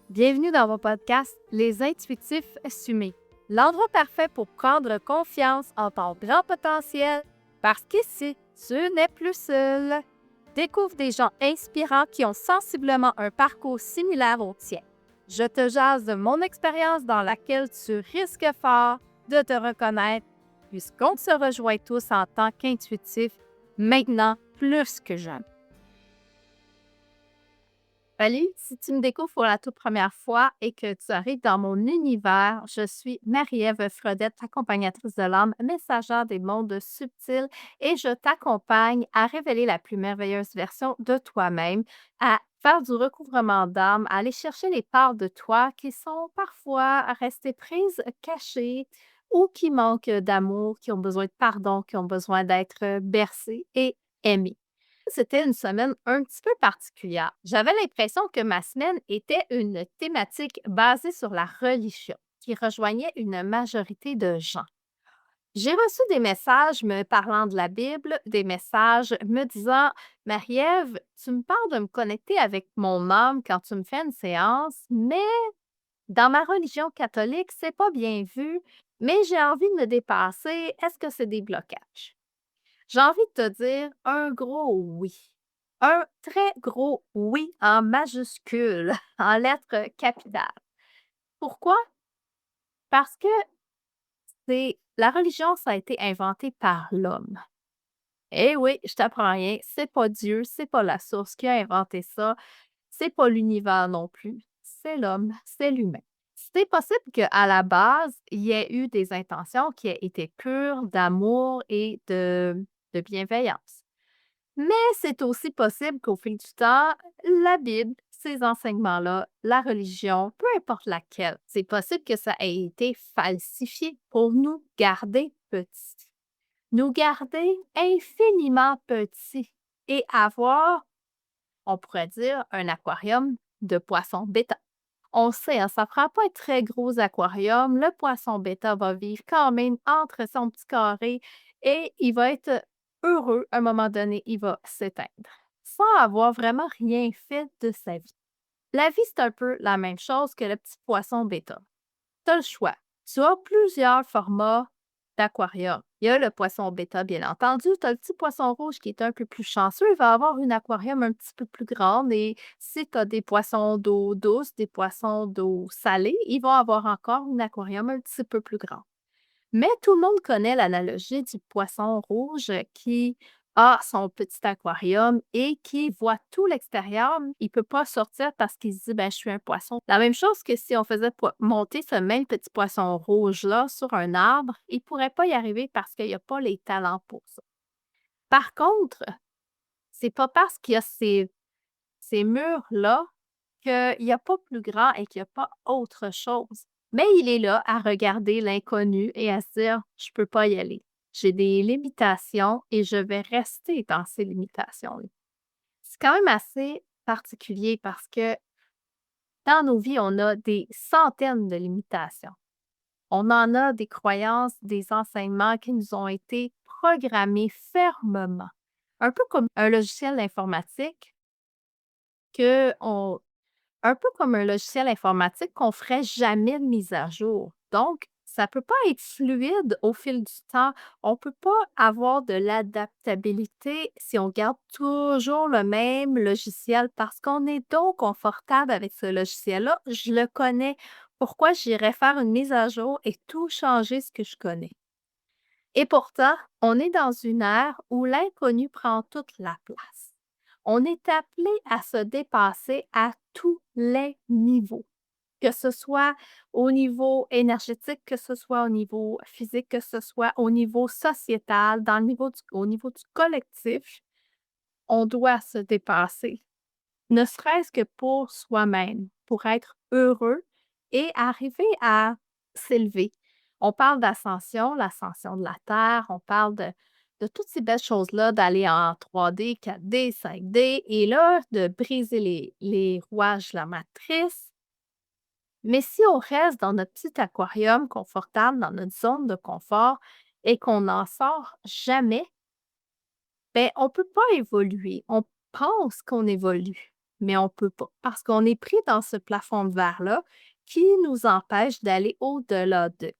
Bienvenue dans mon podcast Les Intuitifs Assumés, l'endroit parfait pour prendre confiance en ton grand potentiel, parce qu'ici, tu n'es plus seul. Découvre des gens inspirants qui ont sensiblement un parcours similaire au tien. Je te jase de mon expérience dans laquelle tu risques fort de te reconnaître, puisqu'on se rejoint tous en tant qu'intuitifs, maintenant plus que jamais. Salut, si tu me découvres pour la toute première fois et que tu arrives dans mon univers, je suis Marie-Ève Fredette, accompagnatrice de l'âme, messagère des mondes subtils et je t'accompagne à révéler la plus merveilleuse version de toi-même, à faire du recouvrement d'âme, à aller chercher les parts de toi qui sont parfois restées prises, cachées ou qui manquent d'amour, qui ont besoin de pardon, qui ont besoin d'être bercées et aimées. C'était une semaine un petit peu particulière. J'avais l'impression que ma semaine était une thématique basée sur la religion, qui rejoignait une majorité de gens. J'ai reçu des messages me parlant de la Bible, des messages me disant: Marie-Ève, tu me parles de me connecter avec mon âme quand tu me fais une séance, mais dans ma religion catholique, c'est pas bien vu, mais j'ai envie de me dépasser. Est-ce que c'est des blocages? J'ai envie de te dire un gros oui. Un très gros oui en majuscule, en lettres capitales. Pourquoi? Parce que c'est la religion, ça a été inventé par l'homme. Eh oui, je t'apprends rien, c'est pas Dieu, c'est pas la source qui a inventé ça, c'est pas l'univers non plus, c'est l'homme, c'est l'humain. C'est possible qu'à la base, il y ait eu des intentions qui aient été pures d'amour et de bienveillance. Mais c'est aussi possible qu'au fil du temps, la Bible, ces enseignements-là, la religion, peu importe laquelle, c'est possible que ça ait été falsifié pour nous garder petits, nous garder infiniment petits et avoir, on pourrait dire, un aquarium de poissons bêta. On sait, hein, ça ne prend pas un très gros aquarium. Le poisson bêta va vivre quand même entre son petit carré et il va être heureux. À un moment donné, il va s'éteindre sans avoir vraiment rien fait de sa vie. La vie, c'est un peu la même chose que le petit poisson bêta. Tu as le choix. Tu as plusieurs formats d'aquarium. Il y a le poisson bêta, bien entendu. Tu as le petit poisson rouge qui est un peu plus chanceux. Il va avoir une aquarium un petit peu plus grande. Et si tu as des poissons d'eau douce, des poissons d'eau salée, ils vont avoir encore un aquarium un petit peu plus grand. Mais tout le monde connaît l'analogie du poisson rouge qui a son petit aquarium et qui voit tout l'extérieur. Il ne peut pas sortir parce qu'il se dit: «Ben, je suis un poisson». La même chose que si on faisait monter ce même petit poisson rouge-là sur un arbre, il ne pourrait pas y arriver parce qu'il y a pas les talents pour ça. Par contre, c'est pas parce qu'il y a ces murs-là qu'il y a pas plus grand et qu'il y a pas autre chose. Mais il est là à regarder l'inconnu et à se dire: «Je peux pas y aller. J'ai des limitations et je vais rester dans ces limitations-là». C'est quand même assez particulier parce que dans nos vies, on a des centaines de limitations. On en a des croyances, des enseignements qui nous ont été programmés fermement. Un peu comme un logiciel informatique que on Un peu comme un logiciel informatique qu'on ferait jamais de mise à jour. Donc, ça peut pas être fluide au fil du temps. On peut pas avoir de l'adaptabilité si on garde toujours le même logiciel parce qu'on est donc confortable avec ce logiciel-là. Je le connais. Pourquoi j'irais faire une mise à jour et tout changer ce que je connais? Et pourtant, on est dans une ère où l'inconnu prend toute la place. On est appelé à se dépasser à tous les niveaux, que ce soit au niveau énergétique, que ce soit au niveau physique, que ce soit au niveau sociétal, au niveau du collectif, on doit se dépasser, ne serait-ce que pour soi-même, pour être heureux et arriver à s'élever. On parle d'ascension, l'ascension de la Terre, on parle de toutes ces belles choses-là, d'aller en 3D, 4D, 5D et là, de briser les rouages de la matrice. Mais si on reste dans notre petit aquarium confortable, dans notre zone de confort et qu'on n'en sort jamais, ben on ne peut pas évoluer. On pense qu'on évolue, mais on peut pas parce qu'on est pris dans ce plafond de verre-là qui nous empêche d'aller au-delà de.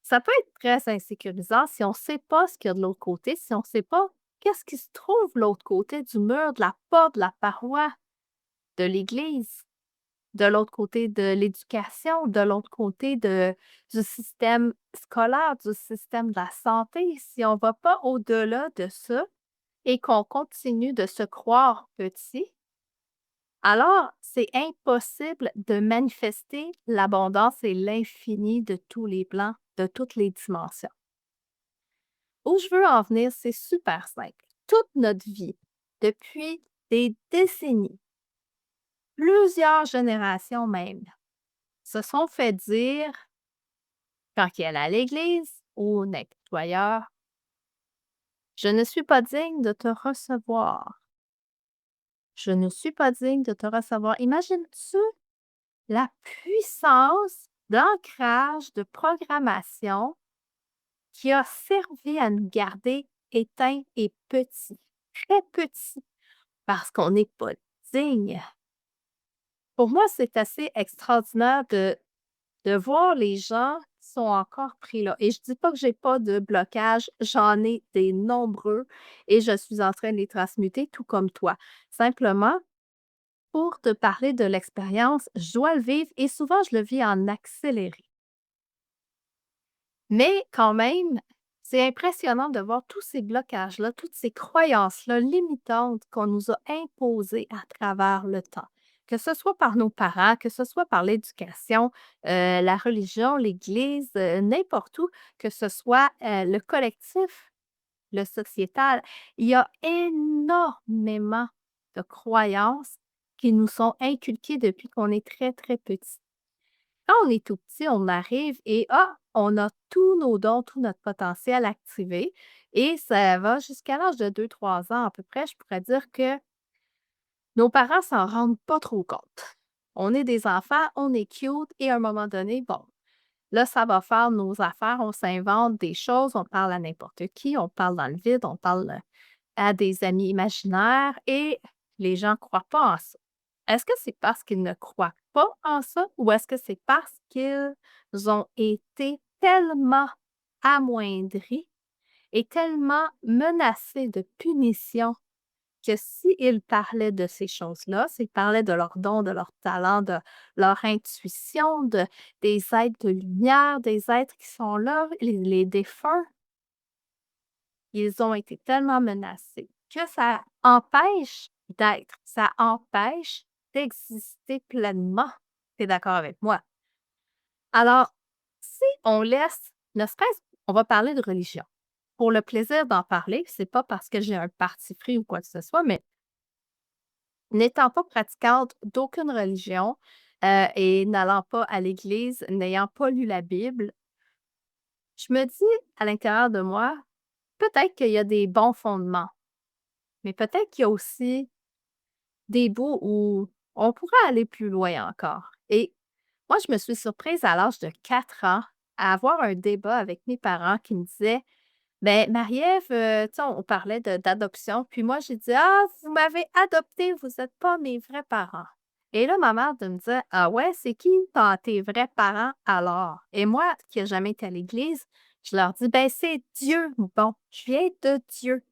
Ça peut être très insécurisant si on ne sait pas ce qu'il y a de l'autre côté, si on ne sait pas qu'est-ce qui se trouve de l'autre côté du mur, de la porte, de la paroi, de l'église, de l'autre côté de l'éducation, de l'autre côté du système scolaire, du système de la santé. Si on ne va pas au-delà de ça et qu'on continue de se croire petit, alors c'est impossible de manifester l'abondance et l'infini de tous les plans, de toutes les dimensions. Où je veux en venir, c'est super simple. Toute notre vie, depuis des décennies, plusieurs générations même, se sont fait dire, quand ils allaient à l'église ou n'importe où ailleurs: «Je ne suis pas digne de te recevoir. Je ne suis pas digne de te recevoir». Imagines-tu la puissance d'ancrage, de programmation qui a servi à nous garder éteints et petits, très petits, parce qu'on n'est pas digne. Pour moi, c'est assez extraordinaire de voir les gens qui sont encore pris là. Et je dis pas que j'ai pas de blocage, j'en ai des nombreux et je suis en train de les transmuter tout comme toi. Simplement, pour te parler de l'expérience, je dois le vivre et souvent je le vis en accéléré. Mais quand même, c'est impressionnant de voir tous ces blocages-là, toutes ces croyances-là limitantes qu'on nous a imposées à travers le temps. Que ce soit par nos parents, que ce soit par l'éducation, la religion, l'Église, n'importe où, que ce soit le collectif, le sociétal. Il y a énormément de croyances qui nous sont inculquées depuis qu'on est très, très petit. Quand on est tout petit, on arrive et on a tous nos dons, tout notre potentiel activé et ça va jusqu'à l'âge de 2, 3 ans à peu près. Je pourrais dire que nos parents s'en rendent pas trop compte. On est des enfants, on est cute et à un moment donné, bon, là, ça va faire nos affaires, on s'invente des choses, on parle à n'importe qui, on parle dans le vide, on parle à des amis imaginaires et les gens ne croient pas en ça. Est-ce que c'est parce qu'ils ne croient pas en ça ou est-ce que c'est parce qu'ils ont été tellement amoindris et tellement menacés de punition que s'ils parlaient de ces choses-là, s'ils parlaient de leurs dons, de leurs talents, de leur intuition, des êtres de lumière, des êtres qui sont là, les défunts, ils ont été tellement menacés que ça empêche d'être, ça empêche d'exister pleinement. Tu es d'accord avec moi? Alors, si on laisse, ne serait-ce on va parler de religion. Pour le plaisir d'en parler, c'est pas parce que j'ai un parti pris ou quoi que ce soit, mais n'étant pas pratiquante d'aucune religion, et n'allant pas à l'église, n'ayant pas lu la Bible, je me dis à l'intérieur de moi, peut-être qu'il y a des bons fondements, mais peut-être qu'il y a aussi des bouts où on pourrait aller plus loin encore. Et moi, je me suis surprise à l'âge de 4 ans à avoir un débat avec mes parents qui me disaient: «Ben Marie-Ève, tu sais, on parlait d'adoption, puis moi j'ai dit: "Ah, vous m'avez adoptée, vous êtes pas mes vrais parents"». Et là, ma mère de me dire: «Ah ouais, c'est qui tes vrais parents alors?» Et moi, qui n'ai jamais été à l'église, je leur dis: «Ben c'est Dieu, bon, je viens de Dieu».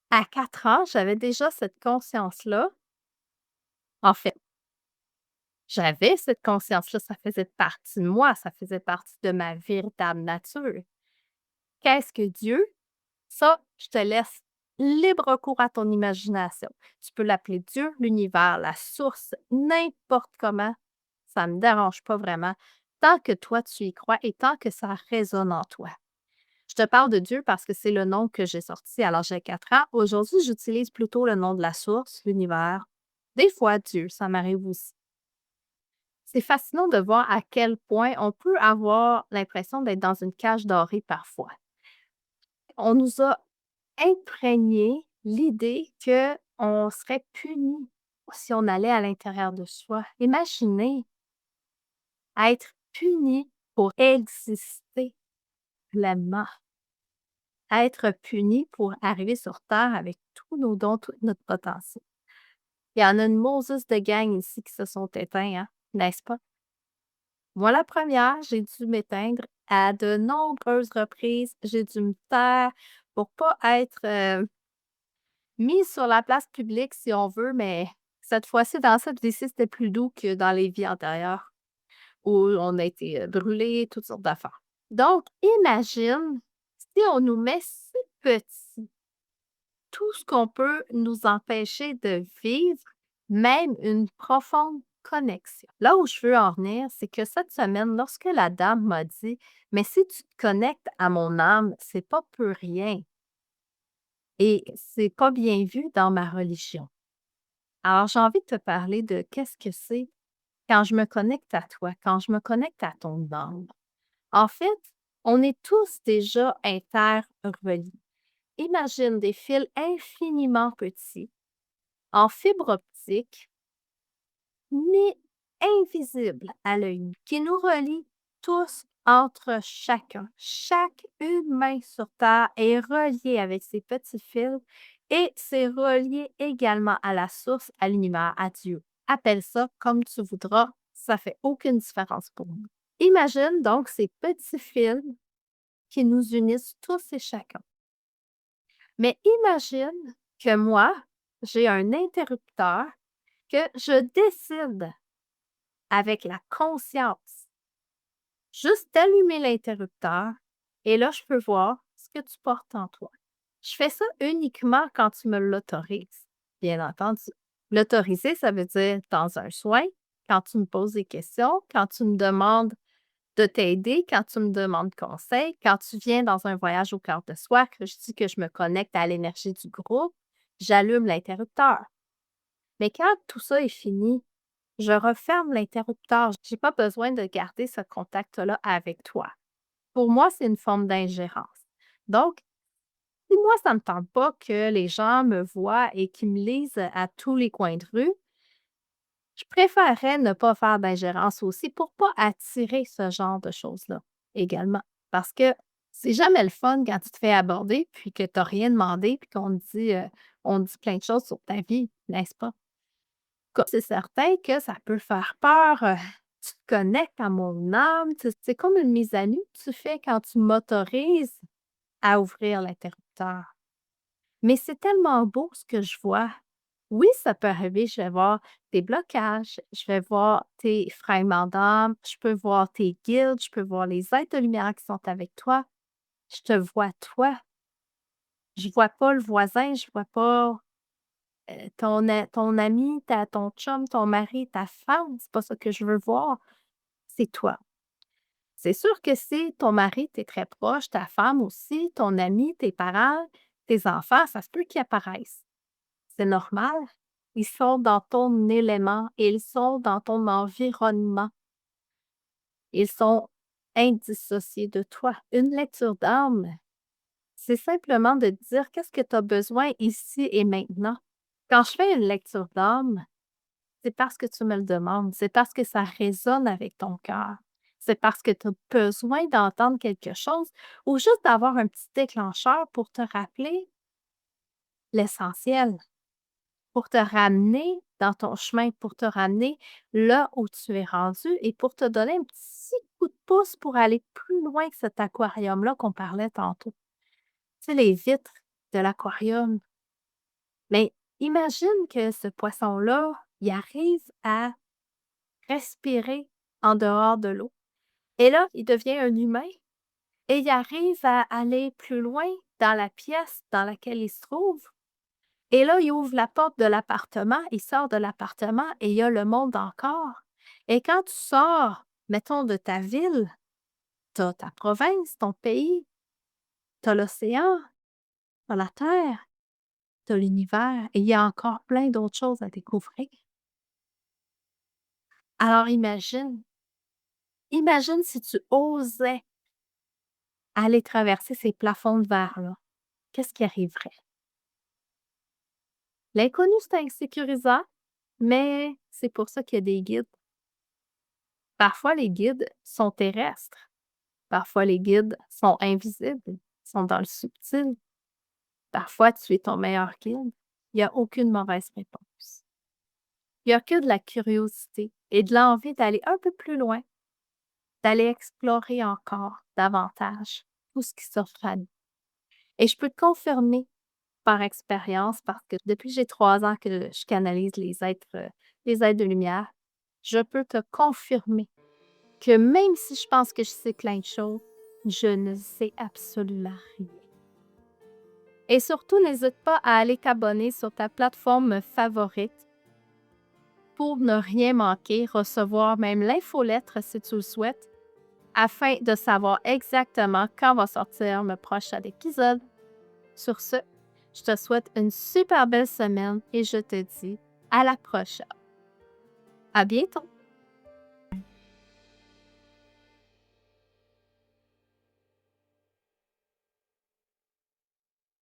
À 4 ans, j'avais déjà cette conscience-là. En fait, j'avais cette conscience-là, ça faisait partie de moi, ça faisait partie de ma véritable nature. Qu'est-ce que Dieu? Ça, je te laisse libre cours à ton imagination. Tu peux l'appeler Dieu, l'univers, la source, n'importe comment, ça ne me dérange pas vraiment, tant que toi tu y crois et tant que ça résonne en toi. Je te parle de Dieu parce que c'est le nom que j'ai sorti à l'âge de 4 ans. Aujourd'hui, j'utilise plutôt le nom de la source, l'univers. Des fois, Dieu, ça m'arrive aussi. C'est fascinant de voir à quel point on peut avoir l'impression d'être dans une cage dorée parfois. On nous a imprégné l'idée que on serait puni si on allait à l'intérieur de soi. Imaginez être puni pour exister pleinement, être puni pour arriver sur terre avec tous nos dons, tout notre potentiel. Il y en a une Moses de gang ici qui se sont éteints, hein, n'est-ce pas? Moi, la première, j'ai dû m'éteindre à de nombreuses reprises. J'ai dû me taire pour pas être, mise sur la place publique si on veut, mais cette fois-ci, dans cette vie-ci, c'était plus doux que dans les vies antérieures où on a été, brûlés, toutes sortes d'affaires. Donc imagine si on nous met si petits, tout ce qu'on peut nous empêcher de vivre, même une profonde connexion. Là où je veux en venir, c'est que cette semaine, lorsque la dame m'a dit: «Mais si tu te connectes à mon âme, c'est pas peu rien et c'est pas bien vu dans ma religion». Alors j'ai envie de te parler de qu'est-ce que c'est quand je me connecte à toi, quand je me connecte à ton âme. En fait, on est tous déjà interreliés. Imagine des fils infiniment petits, en fibre optique, mais invisibles à l'œil nu, qui nous relient tous entre chacun. Chaque humain sur Terre est relié avec ces petits fils et c'est relié également à la source, à l'univers, à Dieu. Appelle ça comme tu voudras, ça fait aucune différence pour nous. Imagine donc ces petits fils qui nous unissent tous et chacun. Mais imagine que moi, j'ai un interrupteur que je décide avec la conscience juste d'allumer l'interrupteur et là, je peux voir ce que tu portes en toi. Je fais ça uniquement quand tu me l'autorises, bien entendu. L'autoriser, ça veut dire dans un soin, quand tu me poses des questions, quand tu me demandes de t'aider quand tu me demandes conseil, quand tu viens dans un voyage au cœur de soi, que je dis que je me connecte à l'énergie du groupe, j'allume l'interrupteur. Mais quand tout ça est fini, je referme l'interrupteur. Je n'ai pas besoin de garder ce contact-là avec toi. Pour moi, c'est une forme d'ingérence. Donc, si moi, ça ne me tente pas que les gens me voient et qu'ils me lisent à tous les coins de rue, je préférerais ne pas faire d'ingérence aussi pour pas attirer ce genre de choses-là également. Parce que c'est jamais le fun quand tu te fais aborder puis que tu as rien demandé puis on dit plein de choses sur ta vie, n'est-ce pas? Comme c'est certain que ça peut faire peur, tu te connectes à mon âme, c'est comme une mise à nu que tu fais quand tu m'autorises à ouvrir l'interrupteur. Mais c'est tellement beau ce que je vois. Oui, ça peut arriver, je vais voir tes blocages, je vais voir tes fragments d'âme, je peux voir tes guides, je peux voir les êtres de lumière qui sont avec toi. Je te vois toi. Je vois pas le voisin, je vois pas, ton ami, ton chum, ton mari, ta femme, c'est pas ça que je veux voir, c'est toi. C'est sûr que si ton mari, tu très proche, ta femme aussi, ton ami, tes parents, tes enfants, ça se peut qu'ils apparaissent. C'est normal. Ils sont dans ton élément, ils sont dans ton environnement. Ils sont indissociés de toi. Une lecture d'âme, c'est simplement de dire qu'est-ce que tu as besoin ici et maintenant. Quand je fais une lecture d'âme, c'est parce que tu me le demandes, c'est parce que ça résonne avec ton cœur. C'est parce que tu as besoin d'entendre quelque chose ou juste d'avoir un petit déclencheur pour te rappeler l'essentiel. Pour te ramener dans ton chemin, pour te ramener là où tu es rendu et pour te donner un petit coup de pouce pour aller plus loin que cet aquarium-là qu'on parlait tantôt. Tu sais, les vitres de l'aquarium. Mais imagine que ce poisson-là, il arrive à respirer en dehors de l'eau. Et là, il devient un humain et il arrive à aller plus loin dans la pièce dans laquelle il se trouve. Et là, il ouvre la porte de l'appartement, il sort de l'appartement et il y a le monde encore. Et quand tu sors, mettons, de ta ville, tu as ta province, ton pays, tu as l'océan, tu as la terre, tu as l'univers et il y a encore plein d'autres choses à découvrir. Alors imagine si tu osais aller traverser ces plafonds de verre-là. Qu'est-ce qui arriverait? L'inconnu, c'est insécurisant, mais c'est pour ça qu'il y a des guides. Parfois, les guides sont terrestres. Parfois, les guides sont invisibles, sont dans le subtil. Parfois, tu es ton meilleur guide. Il y a aucune mauvaise réponse. Il n'y a que de la curiosité et de l'envie d'aller un peu plus loin, d'aller explorer encore davantage tout ce qui s'offre à nous. Et je peux te confirmer par expérience, parce que depuis que j'ai 3 ans que je canalise les êtres de lumière, je peux te confirmer que même si je pense que je sais plein de choses, je ne sais absolument rien. Et surtout, n'hésite pas à aller t'abonner sur ta plateforme favorite pour ne rien manquer, recevoir même l'infolettre si tu le souhaites, afin de savoir exactement quand va sortir le prochain épisode. Sur ce, je te souhaite une super belle semaine et je te dis à la prochaine. À bientôt!